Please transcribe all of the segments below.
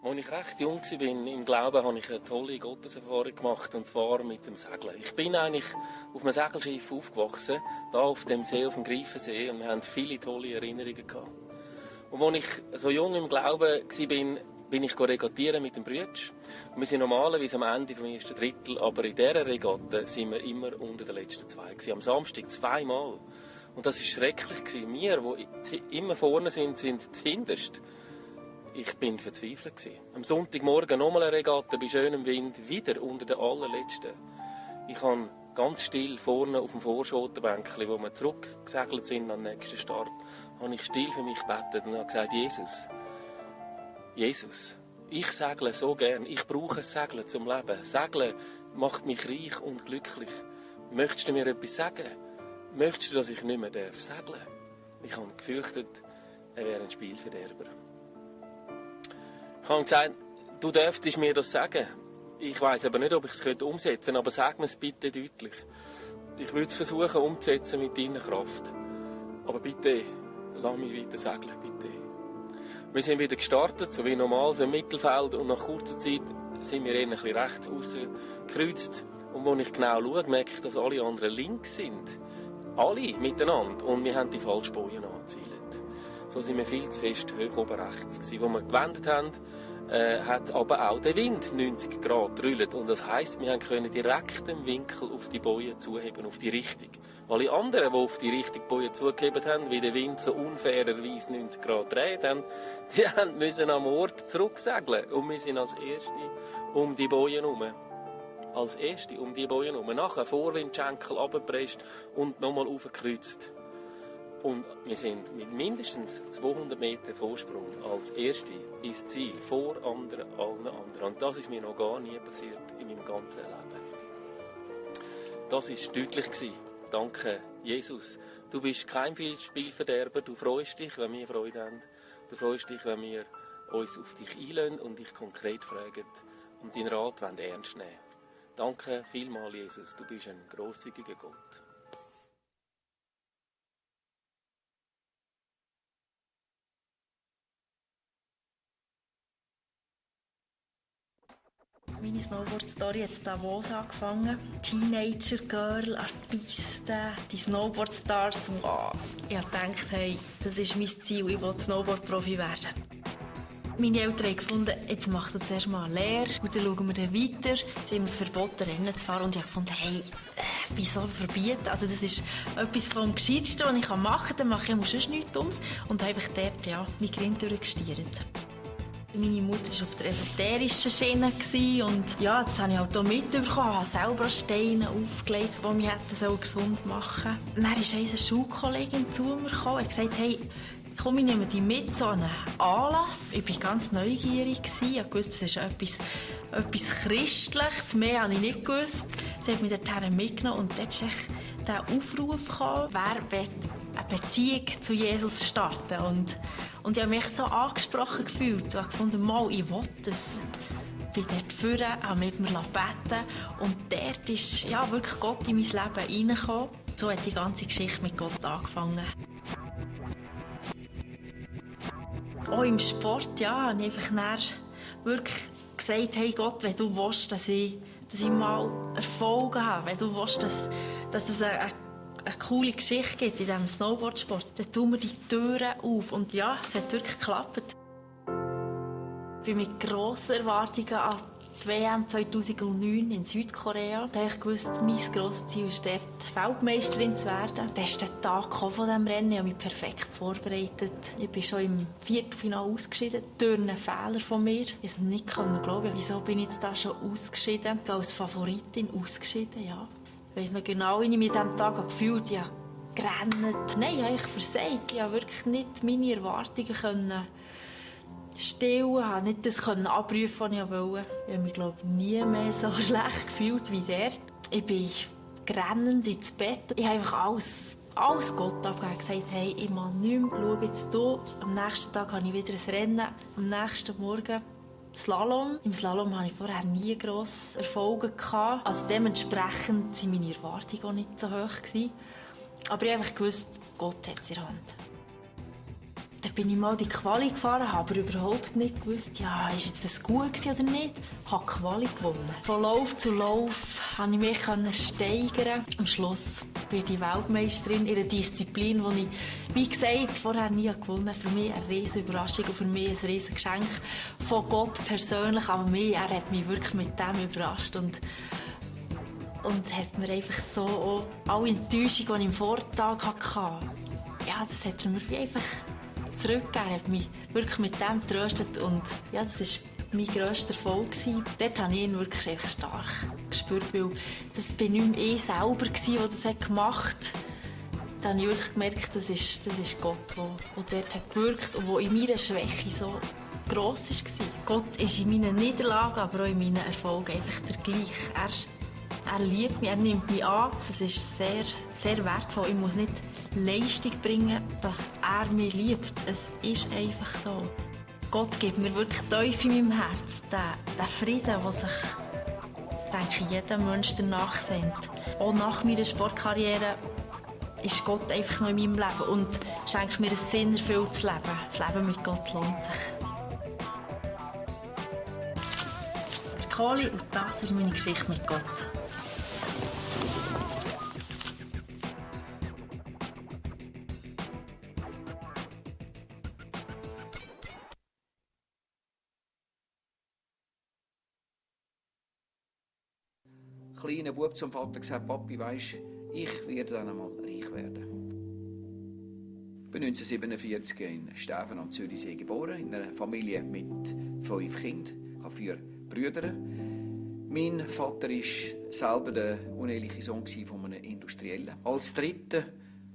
Als ich recht jung war im Glauben, habe ich eine tolle Gotteserfahrung gemacht, und zwar mit dem Segeln. Ich bin eigentlich auf einem Segelschiff aufgewachsen, da auf dem See, auf dem Greifensee, und wir hatten viele tolle Erinnerungen gehabt. Und als ich so jung im Glauben war, bin ich regattieren mit dem Brütsch. Wir sind normalerweise am Ende des ersten Drittel, aber in dieser Regatta sind wir immer unter den letzten zwei gewesen. Am Samstag 2-mal. Und das war schrecklich gewesen. Wir, die immer vorne sind zuhinterst. Ich bin verzweifelt gewesen. Am Sonntagmorgen nochmal eine Regatta bei schönem Wind, wieder unter den allerletzten. Ich habe ganz still vorne auf dem Vorschotenbänkchen, wo wir zurückgesegelt sind am nächsten Start, habe ich still für mich gebetet und habe gesagt, Jesus, ich segle so gern, ich brauche Segeln zum Leben. Segeln macht mich reich und glücklich. Möchtest du mir etwas sagen? Möchtest du, dass ich nicht mehr segeln darf? Ich habe gefürchtet, er wäre ein Spielverderber. Ich habe gesagt, du dürftest mir das sagen. Ich weiss aber nicht, ob ich es umsetzen könnte, aber sag mir es bitte deutlich. Ich würde es versuchen umzusetzen mit deiner Kraft. Aber bitte, lass mich weiter segeln, bitte. Wir sind wieder gestartet, so wie normal, so im Mittelfeld, und nach kurzer Zeit sind wir eher ein bisschen rechts rausgekreuzt. Und als ich genau schaue, merke ich, dass alle anderen links sind. Alle miteinander. Und wir haben die falsche Bojen angezielt. So sind wir viel zu fest hoch oben rechts gewesen. Wo wir gewendet haben, hat aber auch der Wind 90 Grad gerüllt. Und das heisst, wir können direkt den Winkel auf die Bojen zuheben, auf die Richtung. Alle anderen, die auf die richtige Bojen zugehebt haben, wie der Wind so unfairerweise 90 Grad dreht haben, die müssen am Ort zurücksegeln. Und wir sind als Erste um die Bojen herum. Als Erste um die Bojen herum. Nachher Vorwindschenkel runtergepresst und nochmal raufgekreuzt. Und wir sind mit mindestens 200 Meter Vorsprung als Erste ins Ziel, vor allen anderen. Und das ist mir noch gar nie passiert in meinem ganzen Leben. Das war deutlich. Danke, Jesus. Du bist kein Spielverderber. Du freust dich, wenn wir Freude haben. Du freust dich, wenn wir uns auf dich einlassen und dich konkret fragen und deinen Rat ernst nehmen. Danke vielmals, Jesus. Du bist ein grosszügiger Gott. Meine Snowboard-Story hat in Davos angefangen. Teenager-Girl, an der Piste, die Snowboard-Stars. Oh, ich dachte, hey, das ist mein Ziel, ich will Snowboard-Profi werden. Meine Eltern haben gefunden, jetzt macht er zuerst mal eine Lehre und dann schauen wir dann weiter. Sie haben mir verboten, Rennen zu fahren, und ich habe gefunden, hey, wieso verbieten? Also das ist etwas vom Gescheitsten, was ich machen kann. Dann mache ich sonst nichts Dummes. Und habe einfach dort, ja, mein Grind durchgestiert. Meine Mutter war auf der esoterischen Schiene und ja, das habe ich auch hier mitbekommen. Ich habe selber Steine aufgelegt, die mich gesund machen sollten. Dann kam eine Schulkollegin zu mir gekommen und gesagt, hey, komm, ich nehme dich mit zu einem Anlass. Ich war ganz neugierig. Ich wusste, das ist etwas Christliches. Mehr habe ich nicht gewusst. Sie hat mich dorthin mitgenommen und dort kam der Aufruf gekommen, wer will eine Beziehung zu Jesus starten. Und ich habe mich so angesprochen gefühlt. Ich habe gefunden, mal, ich will das. Ich bin dort vorne, habe mit mir beten. Und dort ist ja, wirklich Gott in mein Leben reingekommen. So hat die ganze Geschichte mit Gott angefangen. Auch im Sport, ja, habe ich einfach wirklich gesagt, hey Gott, wenn du willst, dass ich mal Erfolg habe, wenn du willst, dass es eine coole Geschichte gibt in diesem Snowboardsport, dann tun wir die Türen auf. Und ja, es hat wirklich geklappt. Ich bin mit grossen Erwartungen an die WM 2009 in Südkorea. Da habe ich gewusst, mein grosses Ziel ist dort, Weltmeisterin zu werden. Das ist der Tag von diesem Rennen. Ich habe mich perfekt vorbereitet. Ich bin schon im Viertelfinale ausgeschieden, durch einen Fehler von mir. Ich konnte es nicht glauben. Wieso bin ich jetzt da schon ausgeschieden? Ich bin als Favoritin ausgeschieden, ja. Ich weiss noch genau, wie ich mich an diesem Tag gefühlt habe. Ich habe gerannt. Nein, ich habe versagt. Ich konnte wirklich nicht meine Erwartungen stillen, ich konnte nicht das abrufen, was ich wollte. Ich habe mich, glaube ich, nie mehr so schlecht gefühlt wie dort. Ich bin rennend ins Bett. Ich habe einfach alles Gott abgegeben und gesagt, hey, ich mache nichts mehr, schau jetzt du. Am nächsten Tag habe ich wieder ein Rennen. Am nächsten Morgen Slalom. Im Slalom hatte ich vorher nie grosse Erfolge gehabt. Also dementsprechend waren meine Erwartungen auch nicht so hoch gewesen. Aber ich habe einfach gewusst, Gott hat es in der Hand. Dann bin ich mal die Quali gefahren, habe aber überhaupt nicht gewusst, ja, ist jetzt das gut gewesen oder nicht. Ich habe die Quali gewonnen. Von Lauf zu Lauf konnte ich mich steigern. Am Schluss bin ich Weltmeisterin in einer Disziplin, die ich, wie gesagt, vorher nie gewonnen habe. Für mich eine riesige Überraschung und für mich ein riesiges Geschenk von Gott persönlich. Aber mich, er hat mich wirklich mit dem überrascht und hat mir einfach so auch alle Enttäuschungen, die ich im Vortag hatte, ja, das hat er mir wie einfach zurückgegeben. Er hat mich wirklich mit dem getröstet und ja, das war mein grösster Erfolg. Dort habe ich ihn wirklich einfach stark gespürt, weil das bin nicht mehr ich selber, der das gemacht hat. Da habe ich wirklich gemerkt, das ist Gott, der dort hat gewirkt und der in meiner Schwäche so gross war. Gott ist in meinen Niederlagen, aber auch in meinen Erfolgen einfach der gleiche. Er liebt mich, er nimmt mich an. Das ist sehr, sehr wertvoll. Ich muss nicht Leistung bringen, dass er mich liebt. Es ist einfach so. Gott gibt mir wirklich tief in meinem Herz den Frieden, der sich, denke ich, jeder Mensch danach sehnt. Auch nach meiner Sportkarriere ist Gott einfach noch in meinem Leben und schenkt mir ein sinnerfülltes Leben. Das Leben mit Gott lohnt sich. Der Kohli, und das ist meine Geschichte mit Gott. Kleiner Bub zum Vater gesagt, Papi, weisst, ich werde dann einmal reich werden. Ich bin 1947 in Stäfen am Zürichsee geboren, in einer Familie mit 5 Kindern. Ich habe 4 Brüder. Mein Vater war selber der uneheliche Sohn von einem Industriellen. Als Dritter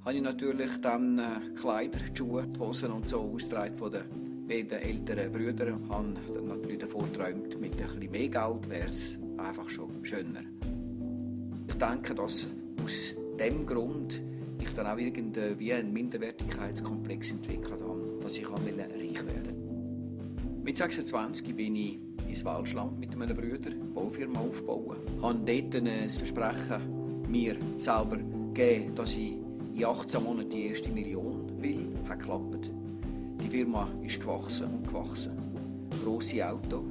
habe ich natürlich dann Kleider, die Schuhe, die Hosen und so ausgetragen von den beiden älteren Brüdern. Ich habe dann natürlich davor geträumt, mit ein bisschen mehr Geld wäre es einfach schon schöner. Ich denke, dass aus diesem Grund ich dann auch irgendwie einen Minderwertigkeitskomplex entwickelt habe, dass ich reich werden wollte. Mit 26 bin ich ins Welschland mit meinen Brüdern eine Baufirma aufbauen. Ich habe dort ein Versprechen mir selber gegeben, dass ich in 18 Monaten die erste Million will. Das hat geklappt. Die Firma ist gewachsen und gewachsen. Grosse Auto,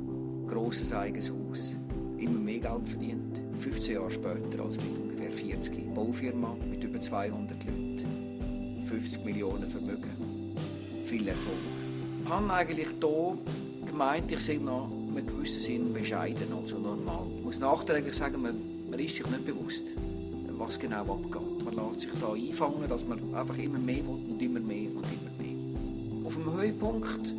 grosses eigenes Haus, immer mehr Geld verdient. 15 Jahre später, also mit ungefähr 40, Baufirma mit über 200 Leuten, 50 Millionen Vermögen, viel Erfolg. Ich habe eigentlich hier gemeint, ich sei noch in einem gewissen Sinn bescheiden, also normal. Ich muss nachträglich sagen, man ist sich nicht bewusst, was genau abgeht. Man lässt sich da einfangen, dass man einfach immer mehr will und immer mehr und immer mehr. Auf dem Höhepunkt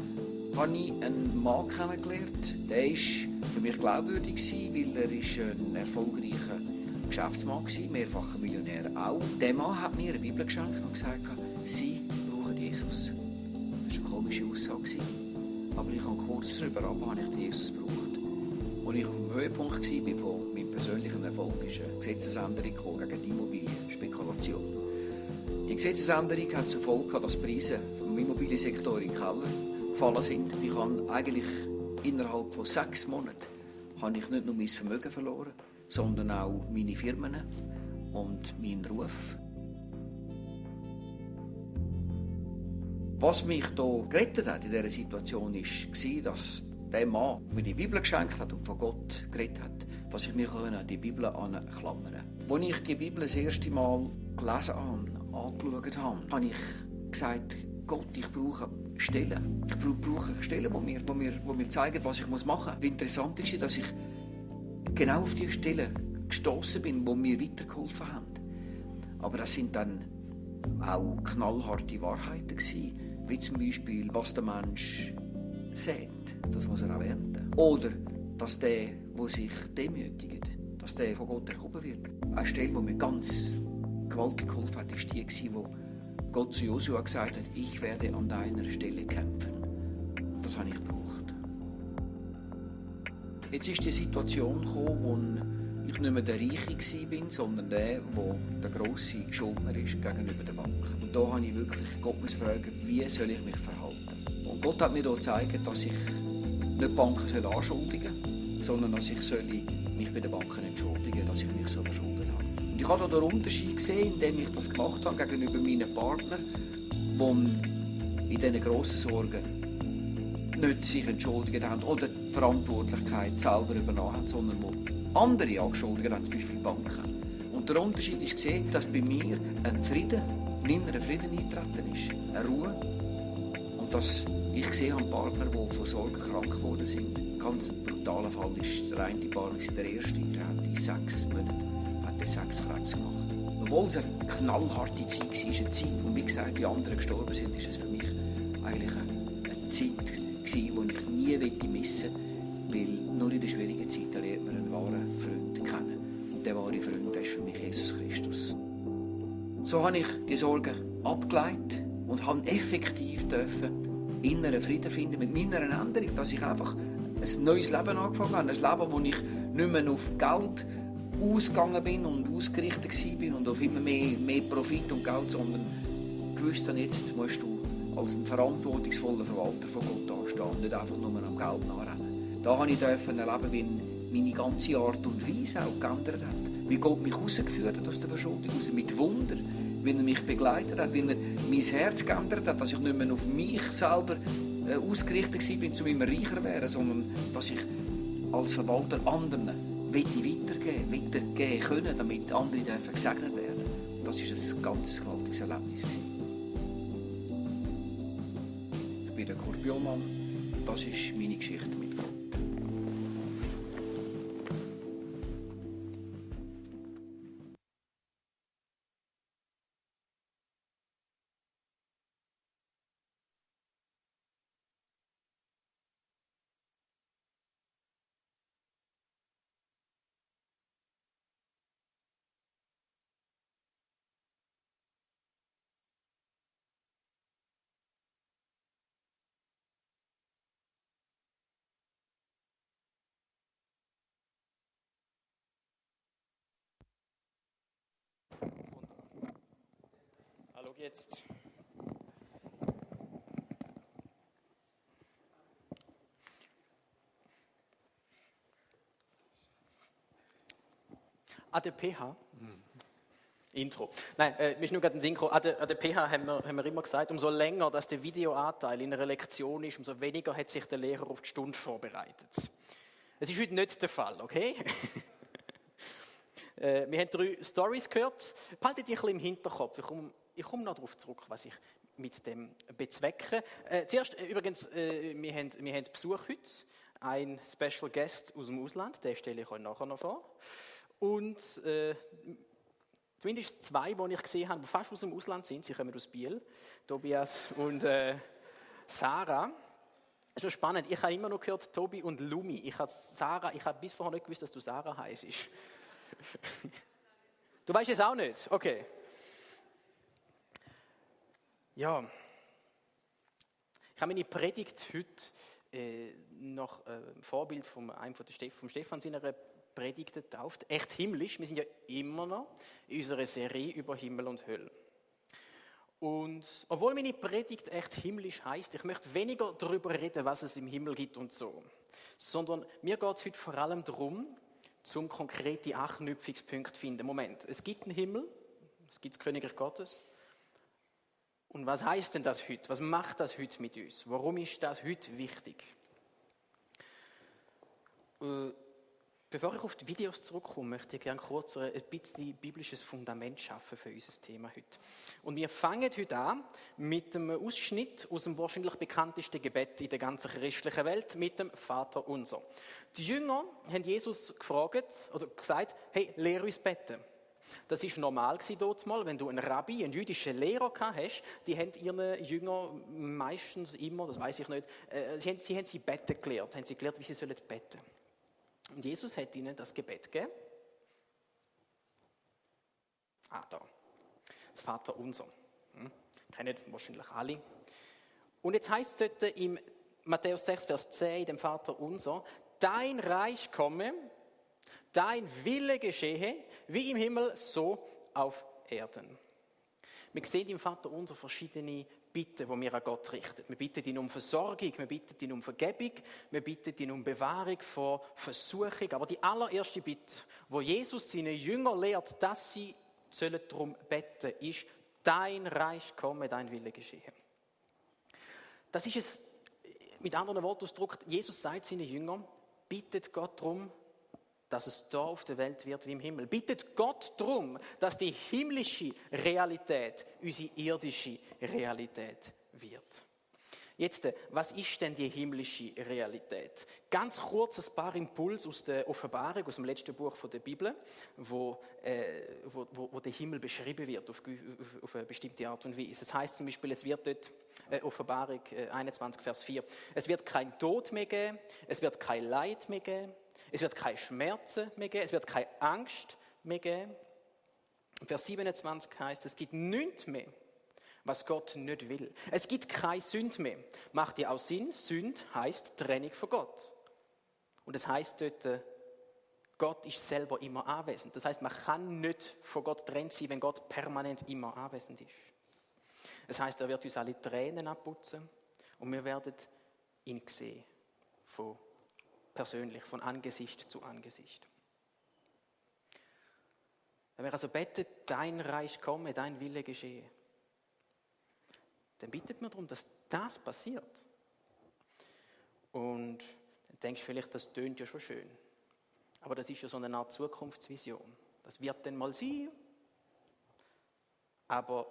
habe ich einen Mann kennengelernt, der war für mich glaubwürdig, weil er ein erfolgreicher Geschäftsmann war, mehrfacher Millionär auch. Der Mann hat mir eine Bibel geschenkt und gesagt, Sie brauchen Jesus. Das war eine komische Aussage. Aber ich habe kurz darüber habe ich Jesus gebraucht. Als ich auf dem Höhepunkt war von meinem persönlichen Erfolg, ist eine Gesetzesänderung gegen die Immobilienspekulation. Die Gesetzesänderung hat zur Folge, dass die Preise im Immobiliensektor in den Keller gefallen sind. Ich habe eigentlich innerhalb von 6 Monaten habe ich nicht nur mein Vermögen verloren, sondern auch meine Firmen und meinen Ruf. Was mich hier gerettet hat in dieser Situation war, dass der Mann mir die Bibel geschenkt hat und von Gott geredet hat, dass ich mich an die Bibel anklammern konnte. Als ich die Bibel das erste Mal gelesen habe, angeschaut habe, habe ich gesagt, Gott, ich brauche Stellen. Ich brauche Stellen, die mir zeigen, was ich machen muss. Interessant ist, dass ich genau auf diese Stellen gestossen bin, die mir weitergeholfen haben. Aber das sind dann auch knallharte Wahrheiten gewesen, wie zum Beispiel, was der Mensch sät, das muss er auch ernten. Oder, dass der sich demütigt, dass der von Gott erhoben wird. Eine Stelle, die mir ganz gewaltig geholfen hat, war die, wo Gott zu Josua gesagt hat, ich werde an deiner Stelle kämpfen. Das habe ich gebraucht. Jetzt ist die Situation gekommen, wo ich nicht mehr der Reiche war, sondern der grosse Schuldner ist gegenüber der Bank. Und da habe ich wirklich Gott fragen, wie soll ich mich verhalten? Und Gott hat mir hier gezeigt, dass ich nicht die Banken anschuldigen soll, sondern dass ich mich bei den Banken entschuldigen soll, dass ich mich so verschuldet habe. Und ich habe hier den Unterschied gesehen, indem ich das gemacht habe gegenüber meinen Partnern, die in diesen grossen Sorgen nicht sich entschuldigt haben oder die Verantwortlichkeit selber übernommen haben, sondern wo andere angeschuldigt haben, zum Beispiel Banken. Und der Unterschied ist gesehen, dass bei mir ein Frieden, ein innerer Frieden eingetreten ist, eine Ruhe. Und dass ich gesehen habe Partner, die von Sorgen krank geworden sind. Ein ganz brutaler Fall ist der eine Partner, der erste, der hat in 6 Monaten Sexkrebs gemacht. Obwohl es eine knallharte Zeit war, eine Zeit, wo, wie gesagt, die anderen gestorben sind, ist es für mich eigentlich eine Zeit gewesen, die ich nie missen wollte, weil nur in der schwierigen Zeit lernt man einen wahren Freund kennen. Und der wahre Freund ist für mich Jesus Christus. So habe ich die Sorgen abgeleitet und habe effektiv inneren Frieden finden mit meiner Änderung, dass ich einfach ein neues Leben angefangen habe. Ein Leben, wo ich nicht mehr auf Geld ausgegangen bin und ausgerichtet war und auf immer mehr Profit und Geld, sondern gewusst habe, jetzt musst du als ein verantwortungsvoller Verwalter von Gott dastehen und nicht einfach nur am Geld nachrennen. Da habe ich erleben, wie meine ganze Art und Weise auch geändert hat. Wie Gott mich rausgeführt hat aus der Verschuldung, mit Wunder, wie er mich begleitet hat, wie er mein Herz geändert hat, dass ich nicht mehr auf mich selber ausgerichtet war, um immer reicher werden, sondern dass ich als Verwalter anderen weitergeben können, damit andere gesegnet werden. Das war ein ganz gewaltiges Erlebnis. Ich bin der Kurt Biolmann. Das ist meine Geschichte mit Gott. Hallo jetzt. An der PH. Intro. Nein, mir ist nur gerade ein Synchro. An der PH haben wir immer gesagt, umso länger dass der Videoanteil in einer Lektion ist, umso weniger hat sich der Lehrer auf die Stunde vorbereitet. Das ist heute nicht der Fall, okay? Wir haben 3 Storys gehört. Behaltet die ein bisschen im Hinterkopf. Ich komme noch darauf zurück, was ich mit dem bezwecke. Zuerst, übrigens, wir haben Besuch heute. Ein Special Guest aus dem Ausland, den stelle ich euch nachher noch vor. Und zumindest 2, die ich gesehen habe, die fast aus dem Ausland sind. Sie kommen aus Biel, Tobias und Sarah. Das ist noch spannend. Ich habe immer noch gehört, Tobi und Lumi. Ich habe bis vorher nicht gewusst, dass du Sarah heisst. Du weißt es auch nicht? Okay. Ja. Ich habe meine Predigt heute nach Vorbild vom Stefan seiner Predigt getauft. Echt himmlisch. Wir sind ja immer noch in unserer Serie über Himmel und Hölle. Und obwohl meine Predigt echt himmlisch heisst, ich möchte weniger darüber reden, was es im Himmel gibt und so. Sondern mir geht es heute vor allem darum, zum konkrete Anknüpfungspunkt zu finden. Moment, es gibt einen Himmel, es gibt das Königreich Gottes. Und was heisst denn das heute? Was macht das heute mit uns? Warum ist das heute wichtig? Bevor ich auf die Videos zurückkomme, möchte ich gerne kurz ein bisschen biblisches Fundament schaffen für unser Thema heute. Und wir fangen heute an mit einem Ausschnitt aus dem wahrscheinlich bekanntesten Gebet in der ganzen christlichen Welt, mit dem Vater Unser. Die Jünger haben Jesus gefragt oder gesagt, hey, lehre uns beten. Das war normal damals, wenn du einen Rabbi, einen jüdischen Lehrer hast, die haben ihren Jüngern meistens immer, das weiß ich nicht, sie haben sie beten gelehrt, haben sie gelehrt, wie sie sollen beten. Und Jesus hat ihnen das Gebet gegeben. Da. Das Vater Unser. Kennen wahrscheinlich alle. Und jetzt heißt es dort im Matthäus 6, Vers 10, in dem Vater Unser, dein Reich komme, dein Wille geschehe, wie im Himmel, so auf Erden. Wir sehen im Vater Unser verschiedene Bitten, die wir an Gott richten. Wir bitten ihn um Versorgung, wir bitten ihn um Vergebung, wir bitten ihn um Bewahrung vor Versuchung. Aber die allererste Bitte, wo Jesus seinen Jünger lehrt, dass sie darum beten, ist, dein Reich komme, dein Wille geschehe. Das ist es, mit anderen Worten ausgedrückt, Jesus sagt seinen Jüngern, bittet Gott darum, dass es da auf der Welt wird wie im Himmel. Bittet Gott darum, dass die himmlische Realität unsere irdische Realität wird. Jetzt, was ist denn die himmlische Realität? Ganz kurz ein paar Impulse aus der Offenbarung, aus dem letzten Buch der Bibel, wo der Himmel beschrieben wird auf eine bestimmte Art und Weise. Es heißt zum Beispiel, es wird dort, Offenbarung 21, Vers 4, es wird kein Tod mehr geben, es wird kein Leid mehr geben, es wird keine Schmerzen mehr geben, es wird keine Angst mehr geben. Vers 27 heißt, es gibt nichts mehr, was Gott nicht will. Es gibt keine Sünde mehr. Macht ja auch Sinn, Sünde heisst Trennung von Gott. Und es heisst dort, Gott ist selber immer anwesend. Das heisst, man kann nicht von Gott getrennt sein, wenn Gott permanent immer anwesend ist. Es heisst, er wird uns alle Tränen abputzen und wir werden ihn sehen, persönlich, von Angesicht zu Angesicht. Wenn wir also beten, dein Reich komme, dein Wille geschehe, dann bittet man darum, dass das passiert. Und dann denkst du vielleicht, das tönt ja schon schön. Aber das ist ja so eine Art Zukunftsvision. Das wird dann mal sein. Aber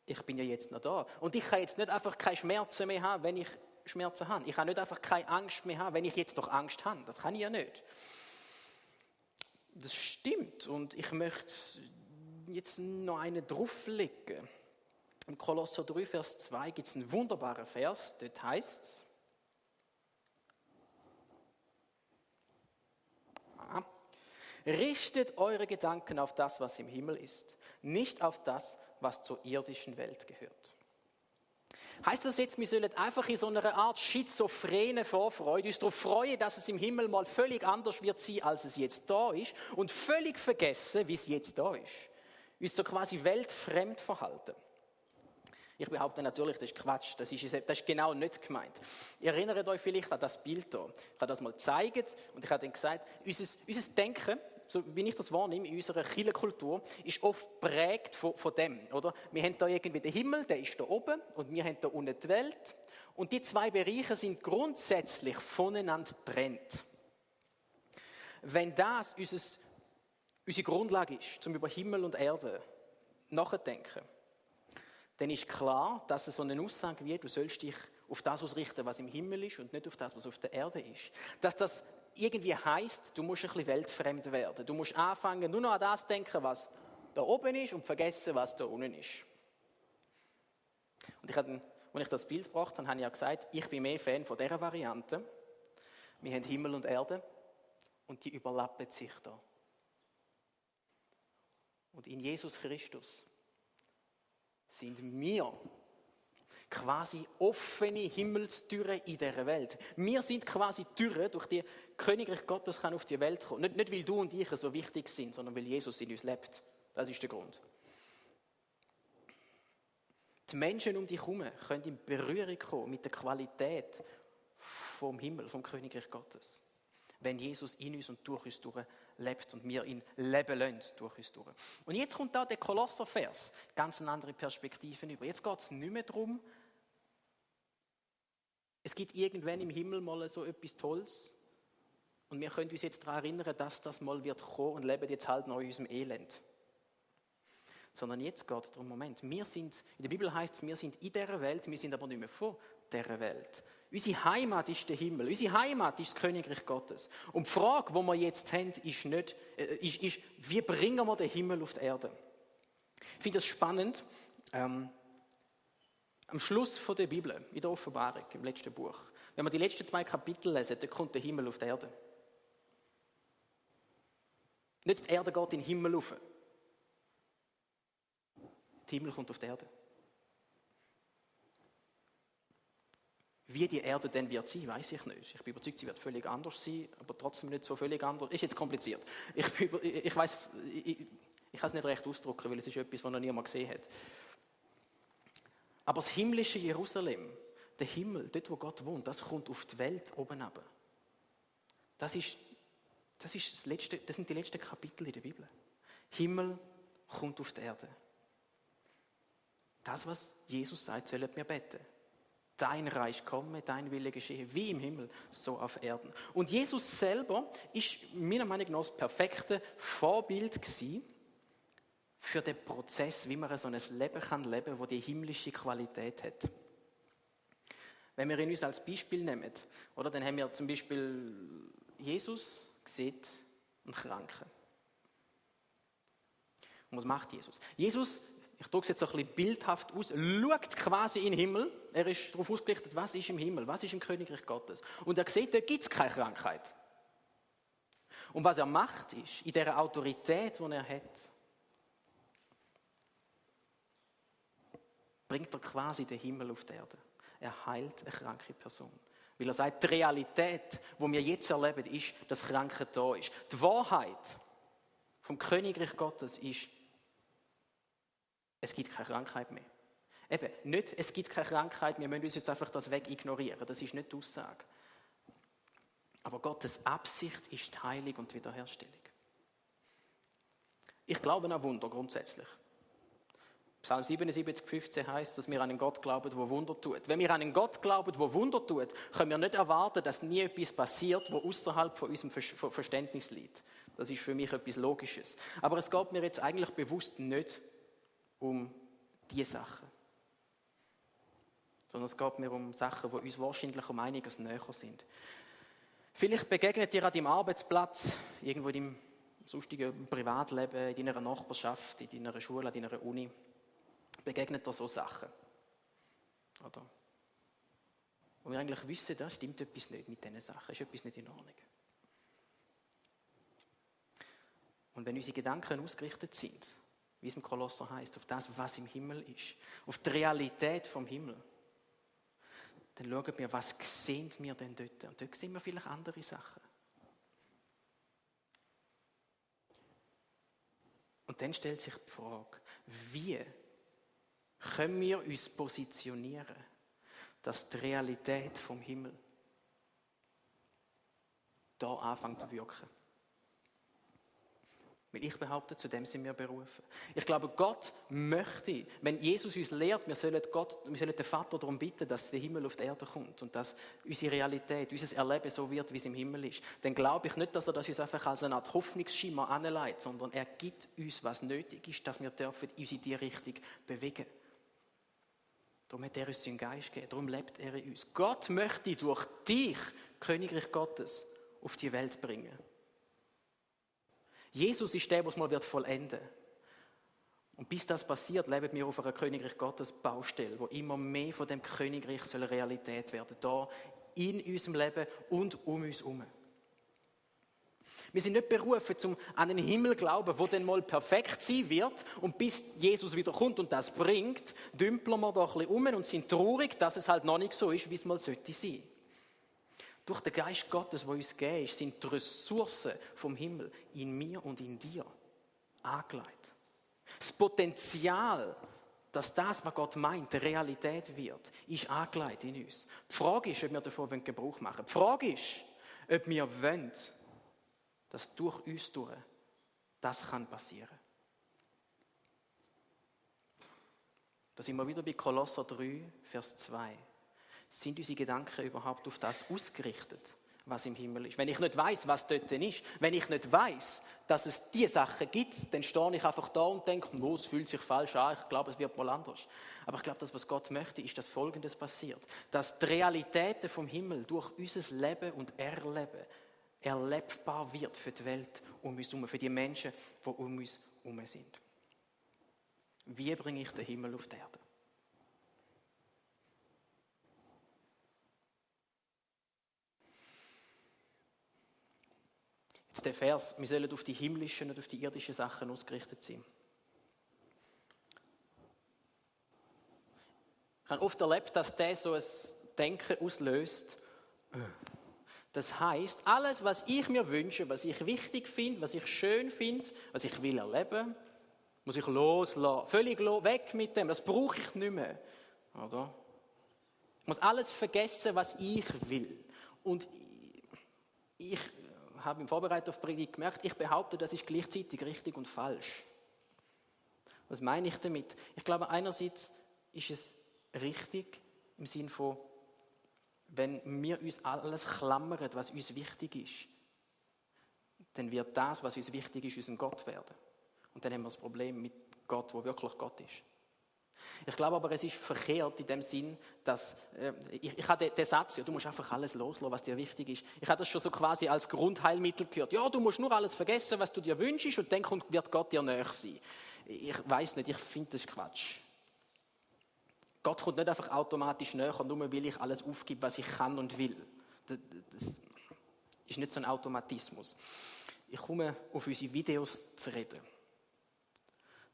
ich bin ja jetzt noch da. Und ich kann jetzt nicht einfach keine Schmerzen mehr haben, wenn ich Schmerzen habe. Ich kann nicht einfach keine Angst mehr haben, wenn ich jetzt doch Angst habe. Das kann ich ja nicht. Das stimmt. Und ich möchte jetzt noch eine drauflegen. Im Kolosser 3, Vers 2 gibt es einen wunderbaren Vers. Dort heißt es, richtet eure Gedanken auf das, was im Himmel ist, nicht auf das, was zur irdischen Welt gehört. Heißt das jetzt, wir sollen einfach in so einer Art schizophrene Vorfreude uns darauf freuen, dass es im Himmel mal völlig anders wird sein, als es jetzt da ist und völlig vergessen, wie es jetzt da ist. Uns so quasi weltfremd verhalten. Ich behaupte natürlich, das ist Quatsch, das ist genau nicht gemeint. Ihr erinnert euch vielleicht an das Bild hier. Ich habe das mal gezeigt und ich habe dann gesagt, unser Denken, so wie ich das wahrnehme, in unserer Kirchenkultur, ist oft geprägt von dem. Oder? Wir haben da irgendwie den Himmel, der ist da oben und wir haben da unten die Welt. Und die zwei Bereiche sind grundsätzlich voneinander getrennt. Wenn das unsere Grundlage ist, um über Himmel und Erde nachzudenken, dann ist klar, dass es so eine Aussage wie, du sollst dich auf das ausrichten, was im Himmel ist und nicht auf das, was auf der Erde ist. Dass das irgendwie heisst, du musst ein bisschen weltfremd werden. Du musst anfangen, nur noch an das denken, was da oben ist und vergessen, was da unten ist. Und als ich das Bild gebracht habe, habe ich ja gesagt, ich bin mehr Fan von dieser Variante. Wir haben Himmel und Erde und die überlappen sich da. Und in Jesus Christus sind wir quasi offene Himmelstüren in dieser Welt. Wir sind quasi Türen, durch die Königreich Gottes kann auf die Welt kommen. Nicht, weil du und ich so wichtig sind, sondern weil Jesus in uns lebt. Das ist der Grund. Die Menschen um dich herum können in Berührung kommen mit der Qualität vom Himmel, vom Königreich Gottes. Wenn Jesus in uns und durch uns durch lebt und wir ihn leben lassen durch uns durch. Und jetzt kommt da der Kolosser-Vers, ganz eine andere Perspektive über. Jetzt geht es nicht mehr darum, es gibt irgendwann im Himmel mal so etwas Tolles und wir können uns jetzt daran erinnern, dass das mal wird kommen und leben jetzt halt noch in unserem Elend. Sondern jetzt geht es darum, Moment, in der Bibel heißt es, wir sind in dieser Welt, wir sind aber nicht mehr von dieser Welt. Unsere Heimat ist der Himmel, unsere Heimat ist das Königreich Gottes. Und die Frage, die wir jetzt haben, ist nicht, wie bringen wir den Himmel auf die Erde? Ich finde das spannend. Am Schluss der Bibel, in der Offenbarung, im letzten Buch, wenn wir die letzten 2 Kapitel lesen, dann kommt der Himmel auf die Erde. Nicht die Erde geht in den Himmel rauf. Der Himmel kommt auf die Erde. Wie die Erde dann wird sein, weiß ich nicht. Ich bin überzeugt, sie wird völlig anders sein, aber trotzdem nicht so völlig anders. Ist jetzt kompliziert. Ich kann es nicht recht ausdrücken, weil es ist etwas, was noch niemand gesehen hat. Aber das himmlische Jerusalem, der Himmel, dort wo Gott wohnt, das kommt auf die Welt oben runter. Das sind die letzten Kapitel in der Bibel. Himmel kommt auf die Erde. Das, was Jesus sagt, sollen wir beten. dein Reich komme, dein Wille geschehe, wie im Himmel, so auf Erden. Und Jesus selber ist meiner Meinung nach das perfekte Vorbild gewesen für den Prozess, wie man so ein Leben kann leben, das die himmlische Qualität hat. Wenn wir ihn uns als Beispiel nehmen, oder, dann haben wir zum Beispiel Jesus sieht einen Kranken. Und was macht Jesus? Jesus, ich drücke es jetzt ein bisschen bildhaft aus, schaut quasi in den Himmel. Er ist darauf ausgerichtet, was ist im Himmel, was ist im Königreich Gottes. Und er sieht, da gibt es keine Krankheit. Und was er macht ist, in dieser Autorität, die er hat, bringt er quasi den Himmel auf die Erde. Er heilt eine kranke Person. Weil er sagt, die Realität, die wir jetzt erleben, ist, dass Kranke da ist. Die Wahrheit vom Königreich Gottes ist, es gibt keine Krankheit mehr. Eben, nicht, es gibt keine Krankheit, wir müssen uns jetzt einfach das wegignorieren. Das ist nicht die Aussage. Aber Gottes Absicht ist die Heilung und die Wiederherstellung. Ich glaube an Wunder grundsätzlich. Psalm 77, 15 heißt, dass wir an einen Gott glauben, der Wunder tut. Wenn wir an einen Gott glauben, der Wunder tut, können wir nicht erwarten, dass nie etwas passiert, was außerhalb von unserem Verständnis liegt. Das ist für mich etwas Logisches. Aber es geht mir jetzt eigentlich bewusst nicht um diese Sachen. Sondern es geht mir um Sachen, die uns wahrscheinlich um einiges näher sind. Vielleicht begegnet dir an deinem Arbeitsplatz, irgendwo in deinem sonstigen Privatleben, in deiner Nachbarschaft, in deiner Schule, in deiner Uni, begegnet dir so Sachen. Oder? Und wir eigentlich wissen, da stimmt etwas nicht mit diesen Sachen, ist etwas nicht in Ordnung. Und wenn unsere Gedanken ausgerichtet sind, wie es im Kolosser heißt, auf das, was im Himmel ist, auf die Realität vom Himmel, dann schauen wir, was sehen wir denn dort? Und dort sehen wir vielleicht andere Sachen. Und dann stellt sich die Frage, wie können wir uns positionieren, dass die Realität vom Himmel da anfängt zu wirken? Weil ich behaupte, zu dem sind wir berufen. Ich glaube, Gott möchte, wenn Jesus uns lehrt, wir sollen den Vater darum bitten, dass der Himmel auf die Erde kommt und dass unsere Realität, unser Erleben so wird, wie es im Himmel ist. Dann glaube ich nicht, dass er das uns einfach als eine Art Hoffnungsschimmer anleitet, sondern er gibt uns, was nötig ist, dass wir uns in diese Richtung bewegen. Darum hat er uns seinen Geist gegeben, darum lebt er in uns. Gott möchte durch dich Königreich Gottes auf die Welt bringen. Jesus ist der, der es mal vollenden wird. Und bis das passiert, leben wir auf einer Königreich Gottes Baustelle, wo immer mehr von dem Königreich soll Realität werden, da in unserem Leben und um uns herum. Wir sind nicht berufen, an einen Himmel zu glauben, der dann mal perfekt sein wird. Und bis Jesus wieder kommt und das bringt, dümpeln wir da ein bisschen um und sind traurig, dass es halt noch nicht so ist, wie es mal sollte sein. Durch den Geist Gottes, der uns gegeben ist, sind die Ressourcen vom Himmel in mir und in dir angelegt. Das Potenzial, dass das, was Gott meint, Realität wird, ist angelegt in uns. Die Frage ist, ob wir davon Gebrauch machen wollen. Die Frage ist, ob wir wollen, dass durch uns durch das kann passieren. Da sind wir wieder bei Kolosser 3, Vers 2. Sind unsere Gedanken überhaupt auf das ausgerichtet, was im Himmel ist? Wenn ich nicht weiss, was dort ist, wenn ich nicht weiss, dass es diese Sachen gibt, dann stehe ich einfach da und denke, oh, es fühlt sich falsch an, ich glaube, es wird mal anders. Aber ich glaube, das, was Gott möchte, ist, dass Folgendes passiert. Dass die Realitäten vom Himmel durch unser Leben und Erleben erlebbar wird für die Welt um uns herum, für die Menschen, die um uns herum sind. Wie bringe ich den Himmel auf die Erde? Jetzt der Vers, wir sollen auf die himmlischen und auf die irdischen Sachen ausgerichtet sein. Ich habe oft erlebt, dass der so ein Denken auslöst. Das heisst, alles, was ich mir wünsche, was ich wichtig finde, was ich schön finde, was ich will erleben, muss ich loslassen. Völlig weg mit dem, das brauche ich nicht mehr. Oder? Ich muss alles vergessen, was ich will. Und ich habe im Vorbereitung auf die Predigt gemerkt, ich behaupte, das ist gleichzeitig richtig und falsch. Was meine ich damit? Ich glaube, einerseits ist es richtig im Sinne von, wenn wir uns alles klammern, was uns wichtig ist, dann wird das, was uns wichtig ist, unser Gott werden. Und dann haben wir das Problem mit Gott, wo wirklich Gott ist. Ich glaube aber, es ist verkehrt in dem Sinn, dass, ich habe den Satz, ja, du musst einfach alles loslassen, was dir wichtig ist. Ich habe das schon so quasi als Grundheilmittel gehört. Ja, du musst nur alles vergessen, was du dir wünschst und dann wird Gott dir näher sein. Ich weiß nicht, ich finde das Quatsch. Gott kommt nicht einfach automatisch näher, nur weil ich alles aufgebe, was ich kann und will. Das ist nicht so ein Automatismus. Ich komme auf unsere Videos zu reden.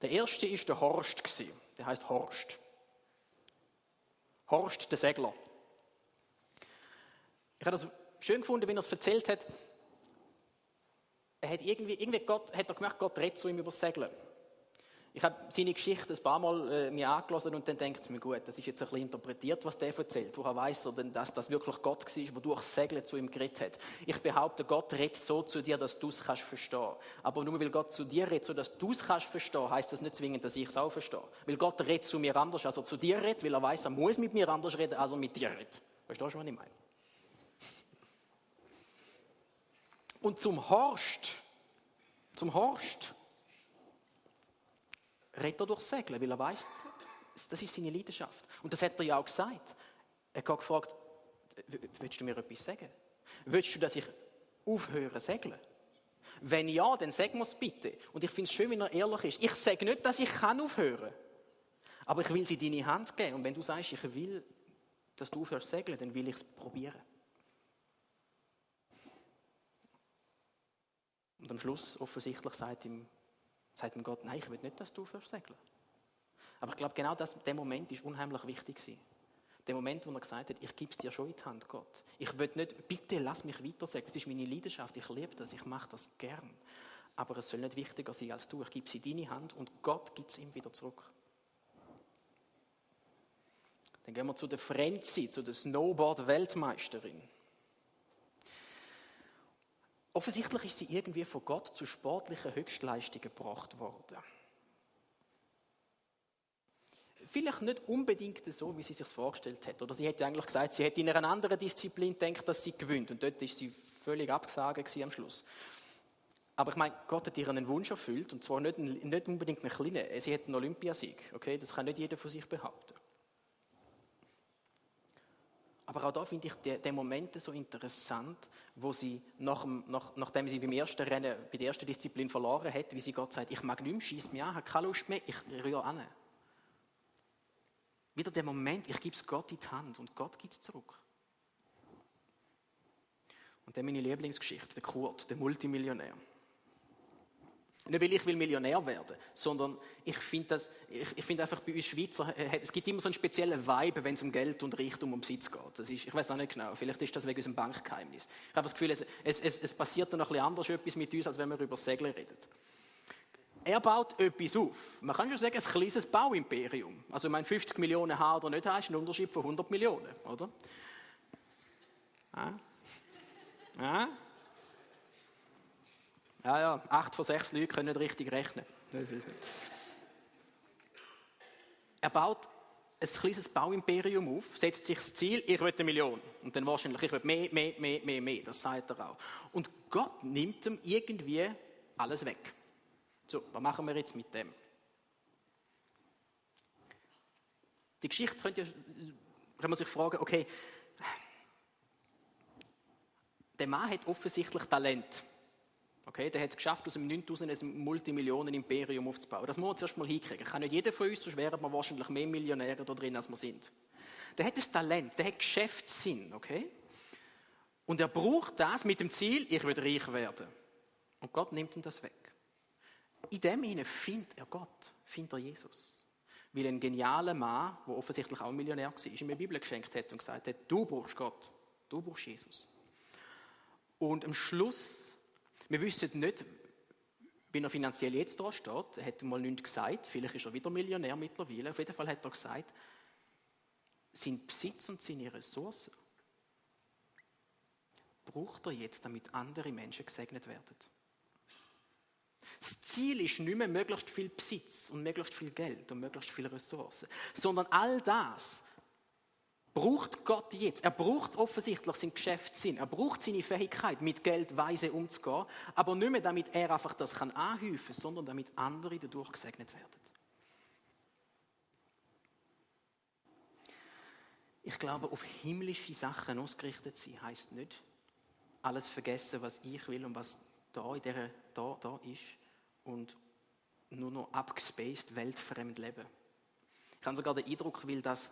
Der erste war der Horst. Der heisst Horst. Horst, der Segler. Ich habe das schön gefunden, wie er es erzählt hat. Er hat irgendwie Gott, hat er gemerkt, Gott redet zu ihm über das Segeln. Ich habe seine Geschichte ein paar Mal mir angelassen und dann denke ich mir, gut, das ist jetzt ein bisschen interpretiert, was der erzählt. Woher weiss er denn, dass das wirklich Gott war, der durch das Segeln zu ihm geredet hat? Ich behaupte, Gott redet so zu dir, dass du es kannst verstehen. Aber nur weil Gott zu dir redet, so dass du es kannst verstehen, heisst das nicht zwingend, dass ich es auch verstehe. Weil Gott redet zu mir anders, als er zu dir redet, weil er weiss, er muss mit mir anders reden, als er mit dir redet. Verstehst du, was ich meine? Und zum Horst redet er durchs Segeln, weil er weiss, das ist seine Leidenschaft. Und das hat er ja auch gesagt. Er hat gefragt, willst du mir etwas sagen? Willst du, dass ich aufhöre zu segeln? Wenn ja, dann sag mir es bitte. Und ich finde es schön, wenn er ehrlich ist. Ich sage nicht, dass ich aufhören kann. Aber ich will sie in deine Hand geben. Und wenn du sagst, ich will, dass du aufhörst zu segeln, dann will ich es probieren. Und am Schluss, offensichtlich, sagt ihm Gott, nein, ich will nicht, dass du aufhörst zu segeln. Aber ich glaube, genau der Moment war unheimlich wichtig. Der Moment, wo er gesagt hat, ich gebe es dir schon in die Hand, Gott. Ich will nicht, bitte lass mich weiter segeln. Es ist meine Leidenschaft, ich liebe das, ich mache das gern. Aber es soll nicht wichtiger sein als du. Ich gebe es in deine Hand und Gott gibt es ihm wieder zurück. Dann gehen wir zu der Frenzi, zu der Snowboard-Weltmeisterin. Offensichtlich ist sie irgendwie von Gott zu sportlichen Höchstleistungen gebracht worden. Vielleicht nicht unbedingt so, wie sie sich vorgestellt hat. Oder sie hätte eigentlich gesagt, sie hätte in einer anderen Disziplin gedacht, dass sie gewinnt. Und dort ist sie völlig abgesagt am Schluss. Aber ich meine, Gott hat ihr einen Wunsch erfüllt. Und zwar nicht unbedingt einen kleinen. Sie hat einen Olympiasieg. Okay? Das kann nicht jeder von sich behaupten. Aber auch da finde ich den Moment so interessant, wo sie, nachdem sie beim ersten Rennen, bei der ersten Disziplin verloren hat, wie sie Gott sagt, ich mag nicht mehr, schieß mich an, habe keine Lust mehr, ich rühre an. Wieder der Moment, ich gebe es Gott in die Hand und Gott gibt es zurück. Und dann meine Lieblingsgeschichte, der Kurt, der Multimillionär. Nicht, weil ich Millionär werden will, sondern ich finde einfach bei uns Schweizer, es gibt immer so einen speziellen Vibe, wenn es um Geld und Reichtum und Besitz geht. Ich weiß auch nicht genau, vielleicht ist das wegen unserem Bankgeheimnis. Ich habe das Gefühl, es passiert dann noch ein bisschen anders etwas mit uns, als wenn wir über Segeln reden. Er baut etwas auf. Man kann schon sagen, ein kleines Bauimperium. Also, ich meine, 50 Millionen haben oder nicht haben, ist ein Unterschied von 100 Millionen, oder? Ja, 8 von 6 Leuten können nicht richtig rechnen. Er baut ein kleines Bauimperium auf, setzt sich das Ziel, ich will 1 Million. Und dann wahrscheinlich, ich will mehr. Das sagt er auch. Und Gott nimmt ihm irgendwie alles weg. So, was machen wir jetzt mit dem? Die Geschichte kann man sich fragen, okay, der Mann hat offensichtlich Talent. Okay, der hat es geschafft, aus dem 9000 ein Multimillionen-Imperium aufzubauen. Das muss man zuerst mal hinkriegen. Kann nicht jeder von uns, sonst wären wir wahrscheinlich mehr Millionäre da drin, als wir sind. Der hat das Talent, der hat Geschäftssinn, okay? Und er braucht das mit dem Ziel, ich will reich werden. Und Gott nimmt ihm das weg. In dem hinein findet er Gott, findet er Jesus. Weil ein genialer Mann, der offensichtlich auch ein Millionär war, ihm eine Bibel geschenkt hat und gesagt hat, du brauchst Gott, du brauchst Jesus. Und am Schluss, wir wissen nicht, wie er finanziell jetzt da steht. Er hat mal nichts gesagt. Vielleicht ist er wieder Millionär mittlerweile. Auf jeden Fall hat er gesagt, sein Besitz und seine Ressourcen braucht er jetzt, damit andere Menschen gesegnet werden. Das Ziel ist nicht mehr möglichst viel Besitz und möglichst viel Geld und möglichst viele Ressourcen, sondern all das braucht Gott jetzt. Er braucht offensichtlich seinen Geschäftssinn. Er braucht seine Fähigkeit, mit Geld weise umzugehen. Aber nicht mehr, damit er einfach das kann anhäufen, sondern damit andere dadurch gesegnet werden. Ich glaube, auf himmlische Sachen ausgerichtet sein, heisst nicht, alles vergessen, was ich will und was da ist und nur noch abgespaced, weltfremd leben. Ich habe sogar den Eindruck, weil das,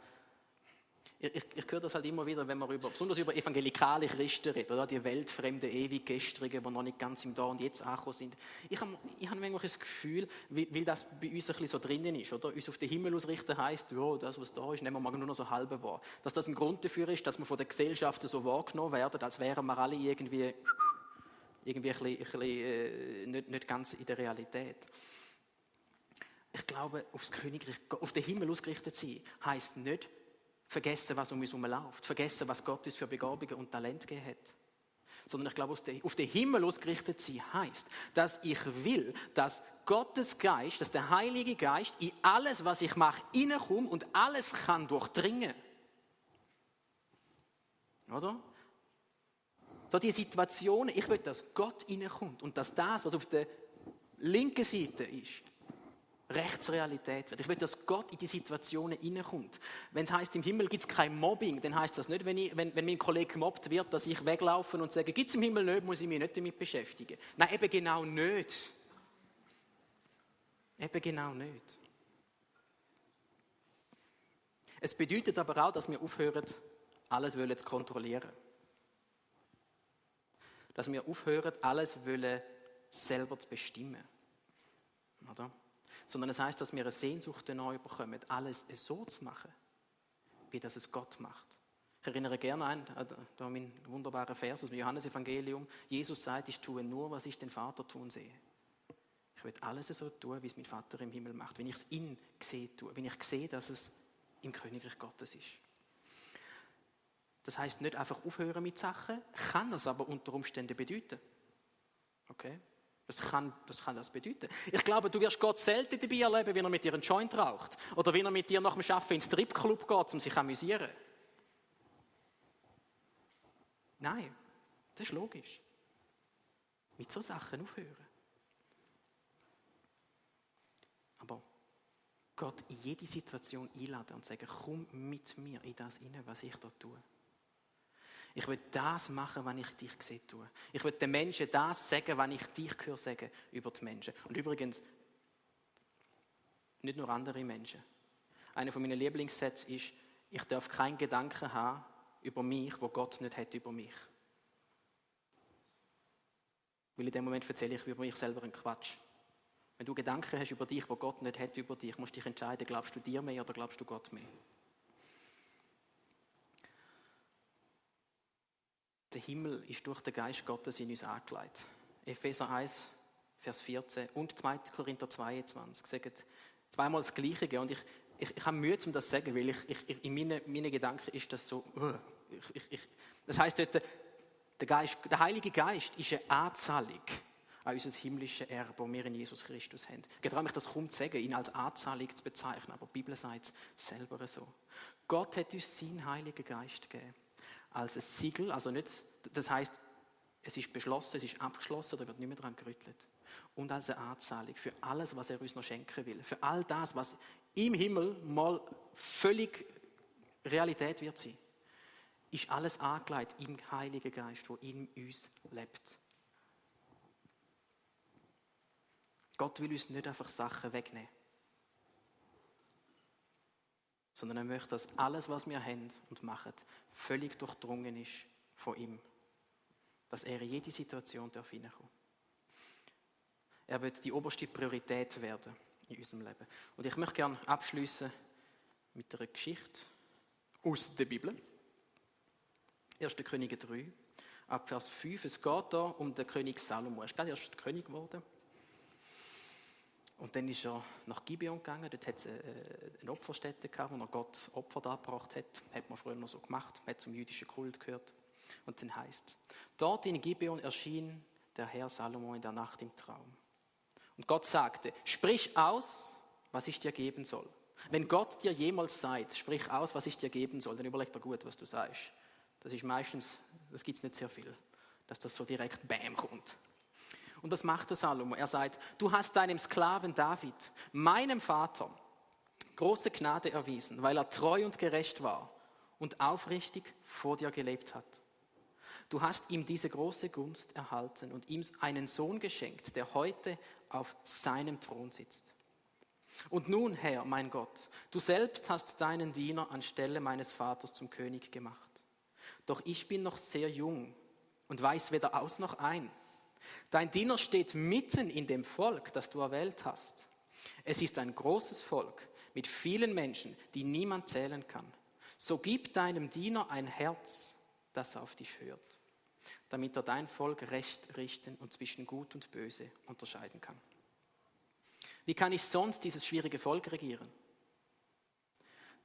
ich höre das halt immer wieder, wenn man besonders über evangelikale Christen redet, oder die weltfremden, ewig Gestrigen, die noch nicht ganz im Da und Jetzt angekommen sind. Ich habe manchmal das Gefühl, weil das bei uns ein bisschen so drinnen ist, oder? Uns auf den Himmel ausrichten heisst, ja, das, was da ist, nehmen wir nur noch so halb wahr. Dass das ein Grund dafür ist, dass wir von der Gesellschaft so wahrgenommen werden, als wären wir alle irgendwie ein bisschen nicht ganz in der Realität. Ich glaube, aufs Königreich, auf den Himmel ausgerichtet sein, heisst nicht vergessen, was um uns herum läuft, vergessen, was Gott uns für Begabungen und Talente gegeben hat. Sondern ich glaube, auf den Himmel ausgerichtet sein heisst, dass ich will, dass Gottes Geist, dass der Heilige Geist in alles, was ich mache, hineinkommt und alles kann durchdringen. Oder? So die Situationen, ich will, dass Gott hineinkommt und dass das, was auf der linken Seite ist, Rechtsrealität wird. Ich will, dass Gott in die Situationen hineinkommt. Wenn es heisst, im Himmel gibt es kein Mobbing, dann heisst das nicht, wenn mein Kollege gemobbt wird, dass ich weglaufe und sage, gibt es im Himmel nicht, muss ich mich nicht damit beschäftigen. Nein, eben genau nicht. Eben genau nicht. Es bedeutet aber auch, dass wir aufhören, alles zu kontrollieren. Dass wir aufhören, alles selber zu bestimmen. Oder? Sondern es heisst, dass wir eine Sehnsucht neu bekommen, alles so zu machen, wie das es Gott macht. Ich erinnere gerne an meinen wunderbaren Vers aus dem Johannesevangelium. Jesus sagt, ich tue nur, was ich den Vater tun sehe. Ich will alles so tun, wie es mein Vater im Himmel macht. Wenn ich es ihn sehe, wenn ich sehe, dass es im Königreich Gottes ist. Das heisst nicht einfach aufhören mit Sachen, kann das aber unter Umständen bedeuten. Okay? Das kann das bedeuten. Ich glaube, du wirst Gott selten dabei erleben, wie er mit dir einen Joint raucht. Oder wie er mit dir nach dem Arbeiten ins Stripclub geht, um sich zu amüsieren. Nein, das ist logisch. Mit so Sachen aufhören. Aber Gott in jede Situation einladen und sagen, komm mit mir in das hinein, was ich da tue. Ich will das machen, was ich dich sehe tue. Ich will den Menschen das sagen, was ich dich höre sagen über die Menschen. Und übrigens, nicht nur andere Menschen. Einer von meinen Lieblingssätze ist, ich darf keinen Gedanken haben über mich, wo Gott nicht hat über mich. Weil in dem Moment erzähle ich über mich selber einen Quatsch. Wenn du Gedanken hast über dich, wo Gott nicht hat über dich, musst du dich entscheiden, glaubst du dir mehr oder glaubst du Gott mehr? Der Himmel ist durch den Geist Gottes in uns angelegt. Epheser 1, Vers 14 und 2. Korinther 22 sagen zweimal das Gleiche. Und ich habe Mühe, um das zu sagen, weil in meinen Gedanken ist das so. Das heisst dort, der Heilige Geist ist eine Anzahlung an unser himmlisches Erbe, das wir in Jesus Christus haben. Ich traue mich das kaum zu sagen, ihn als Anzahlung zu bezeichnen, aber die Bibel sagt es selber so. Gott hat uns seinen Heiligen Geist gegeben. Als ein Siegel, also nicht, das heisst, es ist beschlossen, es ist abgeschlossen, da wird nicht mehr daran gerüttelt. Und als eine Anzahlung für alles, was er uns noch schenken will. Für all das, was im Himmel mal völlig Realität wird sein, ist alles angelegt im Heiligen Geist, der in uns lebt. Gott will uns nicht einfach Sachen wegnehmen, sondern er möchte, dass alles, was wir haben und machen, völlig durchdrungen ist von ihm. Dass er in jede Situation hineinkommen darf. Er wird die oberste Priorität werden in unserem Leben. Und ich möchte gerne abschließen mit einer Geschichte aus der Bibel. 1. Könige 3, ab Vers 5. Es geht da um den König Salomo. Er ist gerade erst König geworden. Und dann ist er nach Gibeon gegangen, dort hat es eine Opferstätte gehabt, wo er Gott Opfer dargebracht hat. Hat man früher noch so gemacht, hat zum jüdischen Kult gehört. Und dann heißt es, dort in Gibeon erschien der Herr Salomo in der Nacht im Traum. Und Gott sagte, sprich aus, was ich dir geben soll. Wenn Gott dir jemals sagt, sprich aus, was ich dir geben soll, dann überleg dir gut, was du sagst. Das gibt es nicht sehr viel, dass das so direkt Bäm kommt. Und das macht der Salomo. Er sagt, du hast deinem Sklaven David, meinem Vater, große Gnade erwiesen, weil er treu und gerecht war und aufrichtig vor dir gelebt hat. Du hast ihm diese große Gunst erhalten und ihm einen Sohn geschenkt, der heute auf seinem Thron sitzt. Und nun, Herr, mein Gott, du selbst hast deinen Diener anstelle meines Vaters zum König gemacht. Doch ich bin noch sehr jung und weiß weder aus noch ein. Dein Diener steht mitten in dem Volk, das du erwählt hast. Es ist ein großes Volk mit vielen Menschen, die niemand zählen kann. So gib deinem Diener ein Herz, das auf dich hört, damit er dein Volk recht richten und zwischen Gut und Böse unterscheiden kann. Wie kann ich sonst dieses schwierige Volk regieren?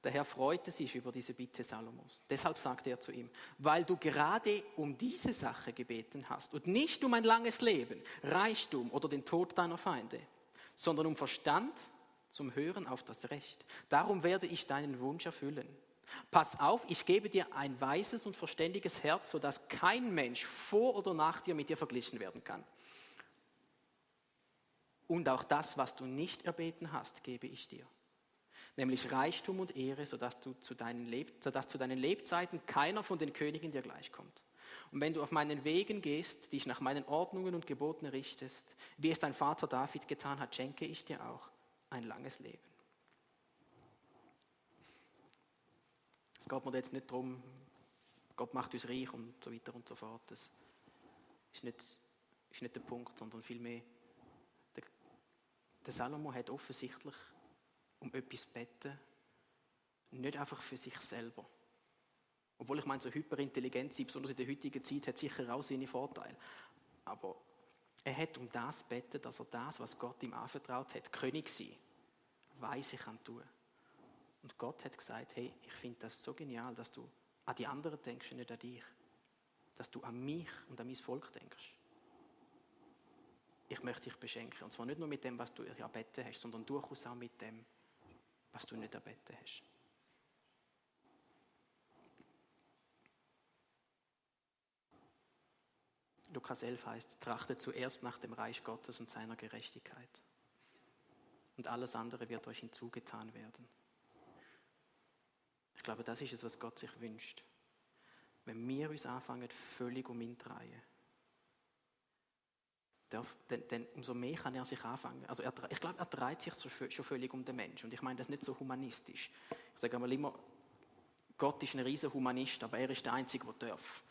Der Herr freute sich über diese Bitte Salomos. Deshalb sagte er zu ihm, weil du gerade um diese Sache gebeten hast und nicht um ein langes Leben, Reichtum oder den Tod deiner Feinde, sondern um Verstand zum Hören auf das Recht. Darum werde ich deinen Wunsch erfüllen. Pass auf, ich gebe dir ein weises und verständiges Herz, sodass kein Mensch vor oder nach dir mit dir verglichen werden kann. Und auch das, was du nicht erbeten hast, gebe ich dir. Nämlich Reichtum und Ehre, sodass zu deinen Lebzeiten keiner von den Königen dir gleichkommt. Und wenn du auf meinen Wegen gehst, dich nach meinen Ordnungen und Geboten richtest, wie es dein Vater David getan hat, schenke ich dir auch ein langes Leben. Es geht mir jetzt nicht darum, Gott macht uns reich und so weiter und so fort. Das ist nicht der Punkt, sondern vielmehr, der Salomo hat offensichtlich um etwas beten, nicht einfach für sich selber. Obwohl ich meine, so hyperintelligent sein, besonders in der heutigen Zeit, hat sicher auch seine Vorteile. Aber er hat um das beten, dass er das, was Gott ihm anvertraut hat, König sein, weise kann tun. Und Gott hat gesagt, hey, ich finde das so genial, dass du an die anderen denkst und nicht an dich. Dass du an mich und an mein Volk denkst. Ich möchte dich beschenken. Und zwar nicht nur mit dem, was du erbeten hast, sondern durchaus auch mit dem, was du nicht erbeten hast. Lukas 11 heißt, trachtet zuerst nach dem Reich Gottes und seiner Gerechtigkeit. Und alles andere wird euch hinzugetan werden. Ich glaube, das ist es, was Gott sich wünscht. Wenn wir uns anfangen, völlig um ihn zu drehen, dann umso mehr kann er sich anfangen. Also ich glaube, er dreht sich schon völlig um den Menschen. Und ich meine das nicht so humanistisch. Ich sage einmal immer, Gott ist ein riesen Humanist, aber er ist der Einzige, der darf.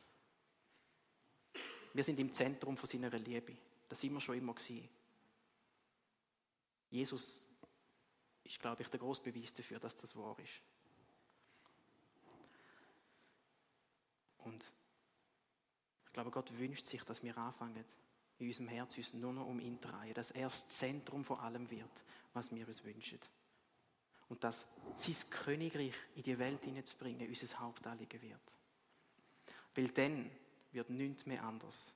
Wir sind im Zentrum von seiner Liebe. Das sind wir schon immer gewesen. Jesus ist, glaube ich, der grosse Beweis dafür, dass das wahr ist. Und ich glaube, Gott wünscht sich, dass wir anfangen, in unserem Herz uns nur noch um ihn drehen, dass er das Zentrum von allem wird, was wir uns wünschen. Und dass sein Königreich in die Welt hineinzubringen, unser Hauptanliegen wird. Weil dann wird nichts mehr anders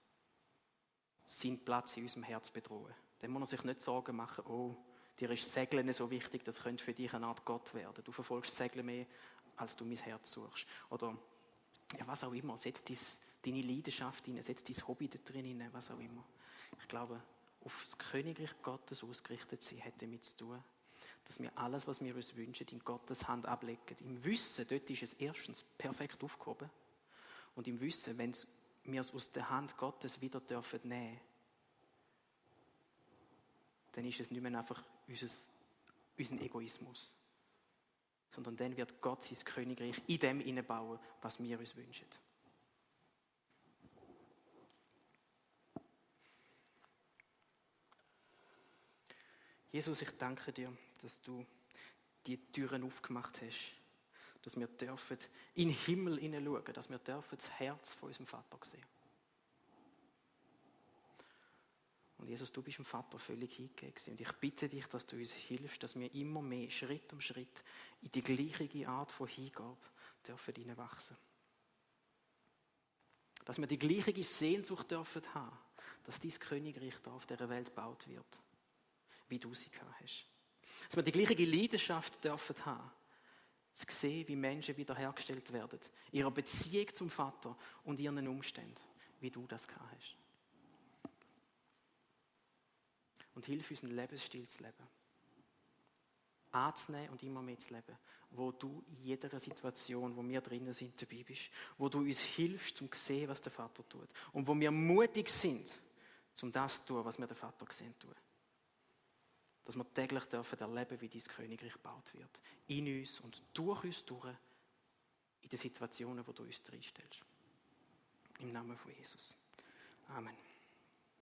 seinen Platz in unserem Herz bedrohen. Dann muss er sich nicht Sorgen machen, oh, dir ist Segeln so wichtig, das könnte für dich eine Art Gott werden. Du verfolgst Segeln mehr, als du mein Herz suchst. Oder ja, was auch immer, setz deine Leidenschaft hinein, setz dein Hobby da drin hinein, was auch immer. Ich glaube, auf das Königreich Gottes ausgerichtet sein, hat damit zu tun, dass wir alles, was wir uns wünschen, in Gottes Hand ablegen. Im Wissen, dort ist es erstens perfekt aufgehoben. Und im Wissen, wenn wir es aus der Hand Gottes wieder dürfen nehmen, dann ist es nicht mehr einfach unser Egoismus, sondern dann wird Gott sein Königreich in dem hineinbauen, was wir uns wünschen. Jesus, ich danke dir, dass du die Türen aufgemacht hast, dass wir dürfen in den Himmel hineinschauen, dass wir dürfen das Herz von unserem Vater sehen. Und Jesus, du bist dem Vater völlig hingegeben. Und ich bitte dich, dass du uns hilfst, dass wir immer mehr Schritt um Schritt in die gleiche Art von Hingabe dürfen hineinwachsen. Dass wir die gleiche Sehnsucht dürfen haben, dass dein Königreich da auf dieser Welt gebaut wird, wie du sie gehabt hast. Dass wir die gleiche Leidenschaft dürfen haben, zu sehen, wie Menschen wiederhergestellt werden, in ihrer Beziehung zum Vater und ihren Umständen, wie du das gehabt hast. Und hilf uns, einen Lebensstil zu leben. Anzunehmen und immer mehr zu leben, wo du in jeder Situation, wo wir drinnen sind, dabei bist, wo du uns hilfst, um zu sehen, was der Vater tut. Und wo wir mutig sind, um das zu tun, was wir den Vater gesehen tun. Dass wir täglich dürfen erleben, wie dein Königreich gebaut wird. In uns und durch uns durch, in den Situationen, wo du uns reinstellst. Im Namen von Jesus. Amen.